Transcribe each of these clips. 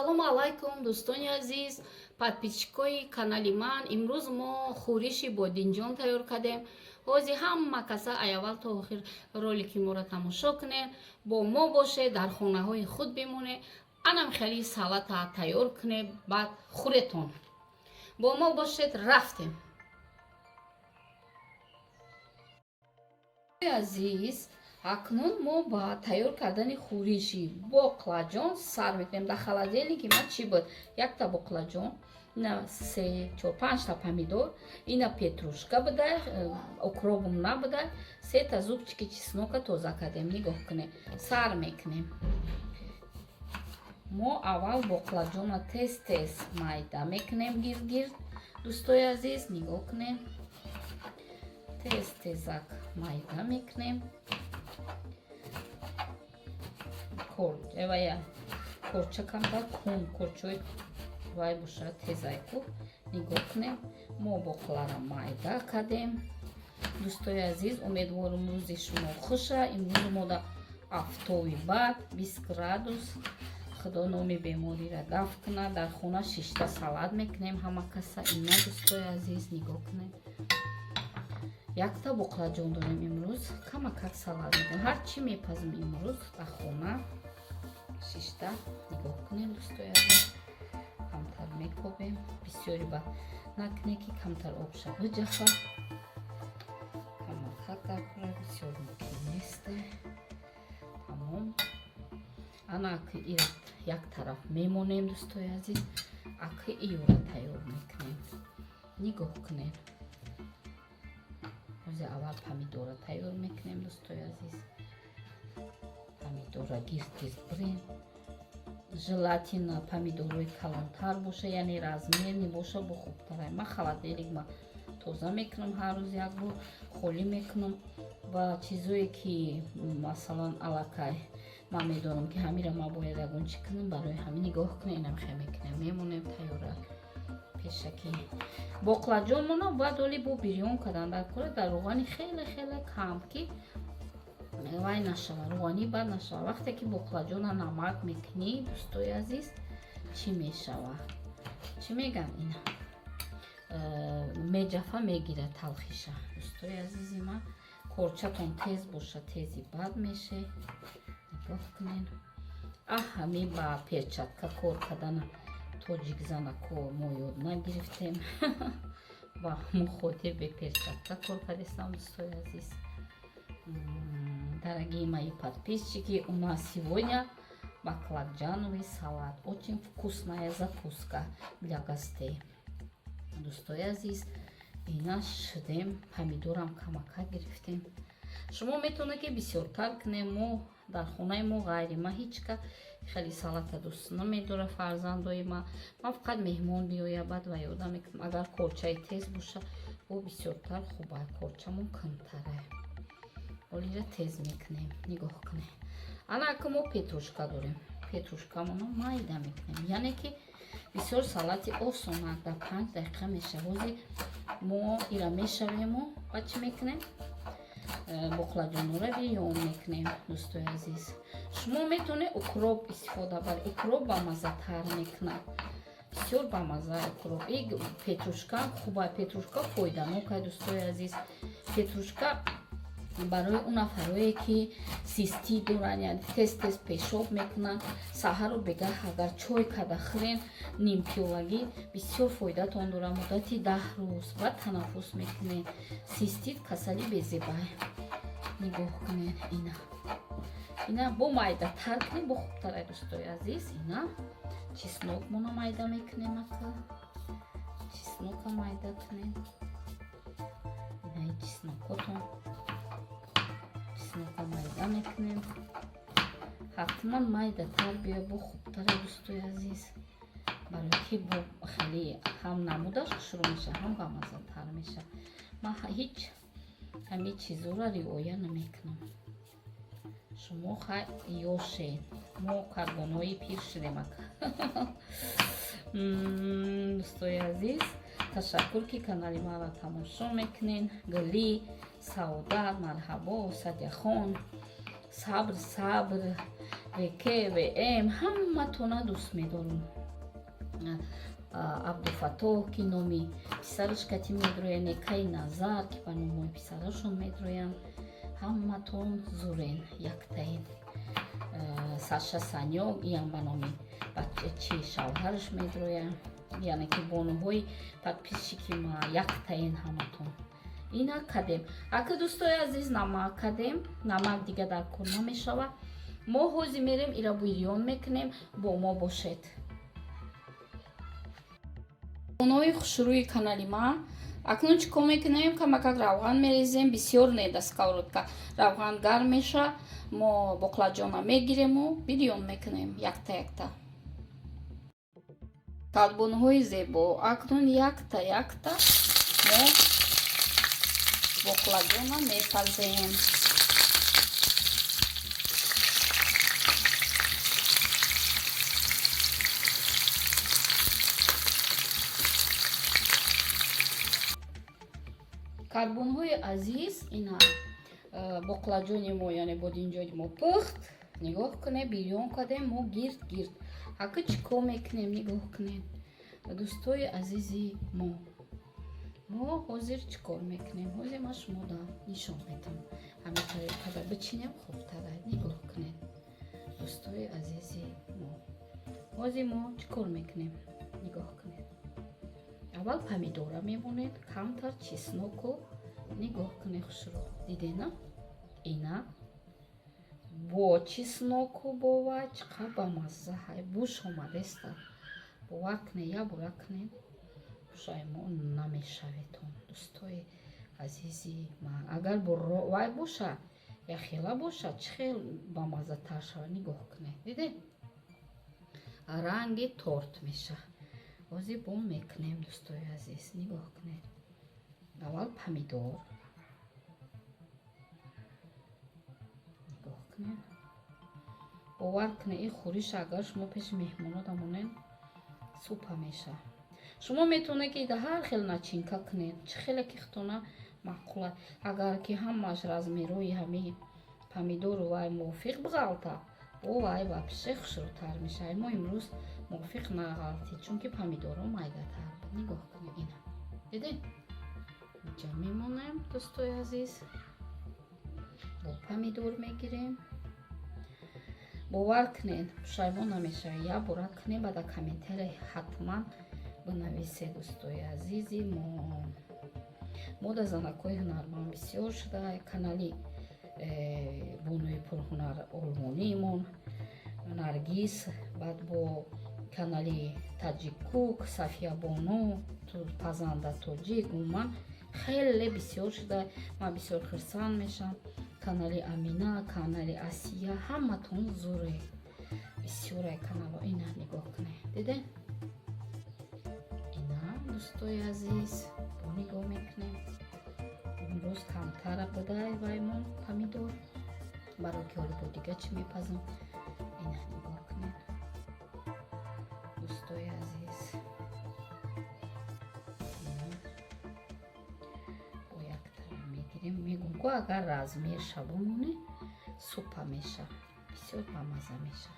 Салом алайкум дӯстони азиз, подписчикои канали ман. Имрӯз мо хӯриши бодинҷон тайёр кардем. ҳозир ҳама каса айаввал то охир ролики моро тамошо кунед, бо мо бошед, дар хонаҳои худ бимонед, анам хеле салата тайёр кунед, баъд хӯретон. Бо мо бошед, рафтем. азиз, акнун мо ба тайёр кардани хӯриши боқлаҷон сар мекунем. Дар холодильнике ман чӣ буд? Якта боқлаҷон, ина 3-4-5 помидор, ина петрушка буда, укропум набуда, 3 зубчики чеснока тоза кардем. Нигоҳ кунед, сар мекунем. Мо аввал боқлаҷонро тез майда мекунем гирд-гирд. Дӯстои азиз, нигоҳ кунед, тезак майда мекунем. Корча камтар кун, корчои вай бошад тезайку. Нигоҳ кунем, мо боқларо майда кардем. Дӯстои азиз, умедворум рӯзи шумо хуша. Имрӯз мо дар афтоби бад 20 градус. Худо номи бемориро дафт кунад. Дар хона 6 салат мекунем ҳама каса. Ина дӯстои азиз, нигоҳ кунем. Якта боқлаҷон дорем имрӯз, камакак салат мекунем. Ҳар чӣ мепазем имрӯз дар хона 6. Нигоҳ кунем дӯстои азиз, камтар мекобем. Бисёри ба накунем ки камтар обша биҷафа. Камакак дар пура бисёр мумкин нест. Тамом. Ана аки ира як тараф мемонем дӯстои азиз, аки июра тайёр мекунем. Нигоҳ кунем. Аввал помидорро тайёр мекунем дӯстои азиз. Помидорро гирд бурем. Желатина помидорҳои калонтар боша, яъне размерни боша, бо хубтара. Ман холодильник тоза мекунам, ҳар рӯз як бор холӣ мекунам. Ва чизое ки масалан аллакай ман медонам ки ҳамира ман бояд ягон чӣ кунам, барои ҳамин нигоҳ кунем, инам хеле мекунем, мемонем тайёра. Пешаки боқлаҷонмона бояд оли бо бирён кардан дар кора, дар рӯғани хеле кам, ки вай нашава, рӯғани бад нашава. Вақте ки боқлаҷона намак мекунӣ, дӯстои азиз, чӣ мешава? Чӣ мегам ина? Меҷафа мегирад талхиша. Дӯстои азизи ман, корчатон тез боша, тези бад меше. Нигоҳ кунед. Ҳамин ба перчатка кор кардана тоҷикзанако мо ёд нагирифтем. Ба ҳамон хотир бе перчатка кор кардестам, дӯстои азиз. Дорогие мои подписчики, у нас сегодня баклажановый салат. Очень вкусная закуска для гостей. Дӯстои азиз, ина шудем, помидорам камака гирифтем. Шумо метавонед ки бисёртар кунем. Мо дар хонаи мо ғайри ма ҳечка хеле салата дӯст намедора. Фарзандои ман фақат меҳмон биёяд, баъд ва ёда мекунам, агар корчаи тез боша бо бисёртар хуба, корчамон камтара. Олира тез мекунем. Нигоҳ кунем. Ана ака мо петрушка дорем. Петрушкамоно майда мекунем. Яъне ки бисёр салати осонак, дар 5 дақиқа меша. ҳозир мо ира мешавему, ва чӣ мекунем? Боқлаҷонро бирён мекунем. Дӯстои азиз, шумо метавонед укроп истифода баред. Укроп ба маззатар мекунад, бисёр ба мазза укроп. Петрушка хуба, петрушка фоиданокай дӯстои азиз. Петрушка барои он нафарое ки систит доранд, яъне тез пешоб мекунанд, саҳару бегаҳ агар чой карда хӯрен, нимпиёлагӣ бисёр фоидатон дорад. муддати 10 рӯз баъд танаффус мекунед. Систит касали безебай. нигоҳ кунед. Ина бо майда тар кунед, бо хубтара дӯстои азиз. Ина чеснокмона майда мекунем. ака чеснока майда кунед. Ина чеснокотон майда мекунем. ҳатман майда тар биё, бо хубтара дӯстои азиз, барои ки бо хеле ҳам намудаш хушрӯ меша, ҳам ба маззатар меша. ман ҳеҷ ҳамин чизоро риоя намекунам. шумо хай ёшед, мо карбонои пир шудем. ака дӯстои азиз, ташаккур ки канали маро тамошо мекунед. Гулӣ, Саодат, марҳабо, Садиахон, сабр وکه و ام همتون دوست می‌دارم. عبدالفتاح که نامی پسرش کتی می‌دروه، نکای نظر که با ناموی پسرشون می‌دروه. همتون زورین یکتاین. ساشا سانیوم این با نامی بچه شوهرش می‌دروه. یعنی که بانوهای подписчики که ما یکتاین همتون. اینا کدیم. اگه دوستای عزیز نمک کدیم، نمک دیگه در کار نمی‌شود. ما حوزی میریم ایرا بیریون میکنیم، با ما باشید. اونوی خوشروی کانالی ما اکنون چیکار میکنیم؟ کمک روغن میریزیم، بسیار نیده سکورودکا روغن گرم میشه. ما باقلاجانا میگیریم و بیریون میکنیم یکتا یکتا. کالبونهای زیبا اکنون یکتا یکتا ما باقلاجانا میپزیم. карбонҳои азиз ина боқлаҷони мо яъне бодинҷои мо пухт. нигоҳ кунед, бирён кардем мо гирд гирд. ҳака чӣ кор мекунем? нигоҳ кунед дӯстои азизи мо ҳозир чӣ кор мекунем? ҳозир ман шумода нишон медам ҳамин тариқада бичинем хубтара. нигоҳ кунед дӯстои азизи мо, ҳозир мо чӣ кор мекунем? нигоҳ кунед. аввал помидора мемонед, камтар чесноку. нигоҳ кунед хушро, дидена ина бо чесноку бо вай чӣ қадр бамазза ҳай буш омадеста. бовар кунед, як бора кунед, пушаймон намешаветон дӯстои азизи ман. агар бо вай боша я хела боша чӣ хел бамаззатар шавад. нигоҳ кунед, дидед ранги торт меша. ҳозир бо мекунем дӯстои азиз. нигоҳ кунед. аввал помидор, нигоҳ кунед, бовар кунед ин хӯриш агар шумо пеши меҳмонот амонед супа меша. шумо метавонед ки да ҳар хел начинка кунед, чӣ хеле ки хитона маъқул аст. агар ки ҳамаш размерои ҳамин помидору вай мувофиқ биғалта, бо вай ба пише хушрӯтар меша. мо имрӯз мувофиқ нағалтид, чунки помидорро майдатар буд. нигоҳ кунед ина, дидед инҷа мемонем дӯстои азиз. бо помидор мегирем, бовар кунед, пушаймон намешавед. як бора кунед, баъда комментария ҳатман бинависед дӯстои азизи мо. мо дар занакои ҳунарманд бисёр шуда канали бонуи пурҳунар олмониимон наргиз, баъд бо канали таҷиккук сафия бону пазанда тоҷик умуман хеле бисёр шуда. ман бисёр хурсанд мешам. канали амина, канали асия ҳаматон зуре бисёре канало. ина нигоҳ кунед, дидед ина дӯстои азиз бо нигоҳ мекунем. имрӯз камтара будай ваймон помидор, барои ки ҳоли бо дига чӣ мепазам. ина нигоҳ кунед дӯстои азиз. бо яктара мегирем, мегӯм ки агар размер шабонуне супа меша, бисёр бамаза меша.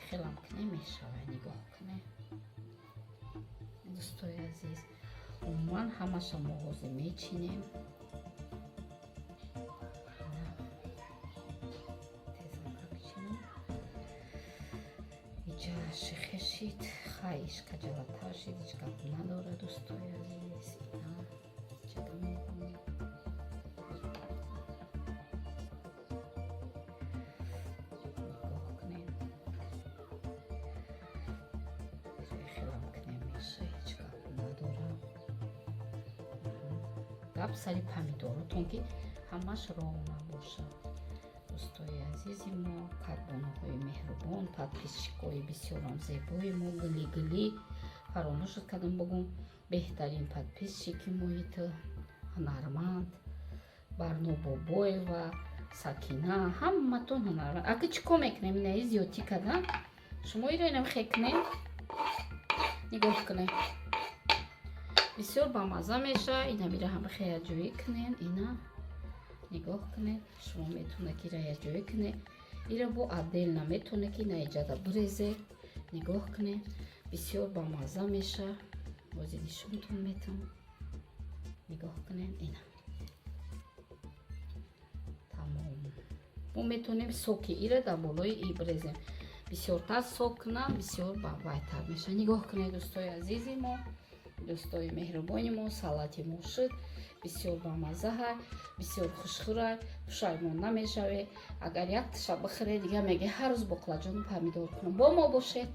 хелам кунем мешавад. нигоҳ кунед дӯстои азиз. умуман ҳамаша мо ҳозир мечинем. иҷа шихешид хайш каҷалатар шид, ҳеҷ гап надора дӯстои азиз. ина ҷада мекунем. нигоҳ кунем. хелам кунем меша, ҳеҷ гап надора. гап сари помидоротон ки ҳамаш роҳ набошад. дӯстои азизи мо, карбонаҳои меҳрубон, подписчикои бисёрам зебои мо, гили фаромӯш кардам бигӯм беҳтарин подписчики мои ҳунарманд барно бобоева, сакина ҳаматон ҳунарманд. ака чӣ кор мекунем? инаи зиёдтӣ кардам. шумо иро инам хе кунем. нигоҳ кунед бисёр бамаза меша. ина мира ҳама хеяҷоӣ кунем. ина нигоҳ кунед. шумо метавонед ки ира яҷоӣ кунед. ира бо отдельно метоне ки наиҷада бирезе. Нигоҳ кунед, бисёр бамазза меша. Бози нишонтон метам. Нигоҳ кунед, ина тамом. Мо метонем соки ира дар болои ин бирезем. Бисёртар сок кунам, бисёр байтар меша. Нигоҳ кунед, дӯстои азизи мо, дӯстои меҳрубони мо, салати мо шуд. Бисёр бамаззаҳа, бисёр хушхӯра, пушаймон намешавед. Агар як тиша бихӯред, дига меге ҳар рӯз боқлаҷону помидор кунам. Бо мо бошед.